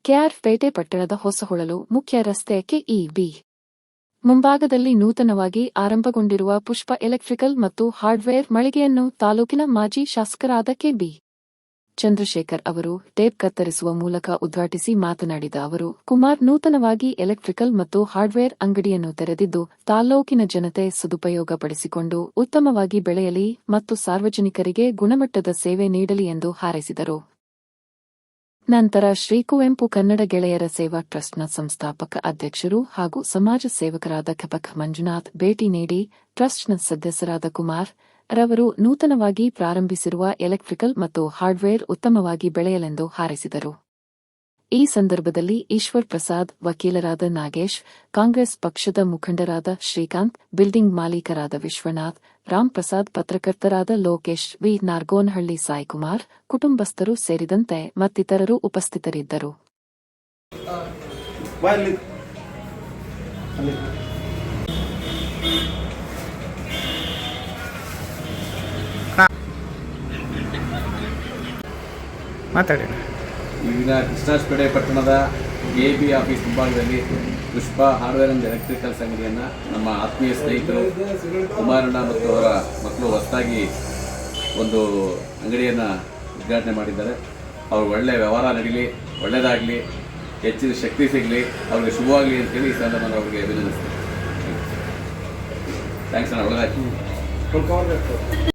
ಕೆಆರ್ಪೇಟೆ ಪಟ್ಟಣದ ಹೊಸಹೊಳಲು ಮುಖ್ಯ ರಸ್ತೆ ಕೆಇಬಿ ಮುಂಭಾಗದಲ್ಲಿ ನೂತನವಾಗಿ ಆರಂಭಗೊಂಡಿರುವ ಪುಷ್ಪ ಎಲೆಕ್ಟ್ರಿಕಲ್ ಮತ್ತು ಹಾರ್ಡ್ವೇರ್ ಮಳಿಗೆಯನ್ನು ತಾಲೂಕಿನ ಮಾಜಿ ಶಾಸಕರಾದ ಕೆಬಿ ಚಂದ್ರಶೇಖರ್ ಅವರು ಟೇಪ್ ಕತ್ತರಿಸುವ ಮೂಲಕ ಉದ್ಘಾಟಿಸಿ ಮಾತನಾಡಿದ ಅವರು, ಕುಮಾರ್ ನೂತನವಾಗಿ ಎಲೆಕ್ಟ್ರಿಕಲ್ ಮತ್ತು ಹಾರ್ಡ್ವೇರ್ ಅಂಗಡಿಯನ್ನು ತೆರೆದಿದ್ದು ತಾಲ್ಲೂಕಿನ ಜನತೆ ಸದುಪಯೋಗಪಡಿಸಿಕೊಂಡು ಉತ್ತಮವಾಗಿ ಬೆಳೆಯಲಿ ಮತ್ತು ಸಾರ್ವಜನಿಕರಿಗೆ ಗುಣಮಟ್ಟದ ಸೇವೆ ನೀಡಲಿ ಎಂದು ಹಾರೈಸಿದರು. ನಂತರ ಶ್ರೀ ಕುವೆಂಪು ಕನ್ನಡ ಗೆಳೆಯರ ಸೇವಾ ಟ್ರಸ್ಟ್ನ ಸಂಸ್ಥಾಪಕ ಅಧ್ಯಕ್ಷರು ಹಾಗೂ ಸಮಾಜ ಸೇವಕರಾದ ಕಪಕ್ ಮಂಜುನಾಥ್ ಭೇಟಿ ನೀಡಿ ಟ್ರಸ್ಟ್ನ ಸದಸ್ಯರಾದ ಕುಮಾರ್ ರವರು ನೂತನವಾಗಿ ಪ್ರಾರಂಭಿಸಿರುವ ಎಲೆಕ್ಟ್ರಿಕಲ್ ಮತ್ತು ಹಾರ್ಡ್ವೇರ್ ಉತ್ತಮವಾಗಿ ಬೆಳೆಯಲೆಂದು ಹಾರೈಸಿದರು. ಈ ಸಂದರ್ಭದಲ್ಲಿ ಈಶ್ವರ್ ಪ್ರಸಾದ್, ವಕೀಲರಾದ ನಾಗೇಶ್, ಕಾಂಗ್ರೆಸ್ ಪಕ್ಷದ ಮುಖಂಡರಾದ ಶ್ರೀಕಾಂತ್, ಬಿಲ್ಡಿಂಗ್ ಮಾಲೀಕರಾದ ವಿಶ್ವನಾಥ್, ರಾಮ್ ಪ್ರಸಾದ್, ಪತ್ರಕರ್ತರಾದ ಲೋಕೇಶ್, ವಿ. ನಾರ್ಗೋನಹಳ್ಳಿ, ಸಾಯಿಕುಮಾರ್, ಕುಟುಂಬಸ್ಥರು ಸೇರಿದಂತೆ ಮತ್ತಿತರರು ಉಪಸ್ಥಿತರಿದ್ದರು. ಇಲ್ಲಿನ ಕೃಷ್ಣಾಸ್ಪೇಟೆ ಪಟ್ಟಣದ ಎಬಿ ಆಫೀಸ್ ಮುಂಭಾಗದಲ್ಲಿ ಪುಷ್ಪ ಹಾರ್ಡ್ವೇರ್ ಅಂಡ್ ಎಲೆಕ್ಟ್ರಿಕಲ್ಸ್ ಅಂಗಡಿಯನ್ನು ನಮ್ಮ ಆತ್ಮೀಯ ಸ್ನೇಹಿತರು ಕುಮಾರಣ್ಣ ಮತ್ತು ಅವರ ಮಕ್ಕಳು ಹೊಸದಾಗಿ ಒಂದು ಅಂಗಡಿಯನ್ನು ಉದ್ಘಾಟನೆ ಮಾಡಿದ್ದಾರೆ. ಅವರು ಒಳ್ಳೆಯ ವ್ಯವಹಾರ ನಡೀಲಿ, ಒಳ್ಳೆಯದಾಗಲಿ, ಹೆಚ್ಚಿನ ಶಕ್ತಿ ಸಿಗಲಿ, ಅವ್ರಿಗೆ ಶುಭವಾಗಲಿ ಅಂತೇಳಿ ಈ ಸಂದರ್ಭ ನಾನು ಅವ್ರಿಗೆ ಅಭಿನಂದಿಸ್ತೀನಿ. ಥ್ಯಾಂಕ್ಸ್ ಅಣ್ಣ, ಒಳ್ಳೆದಾಗಿ.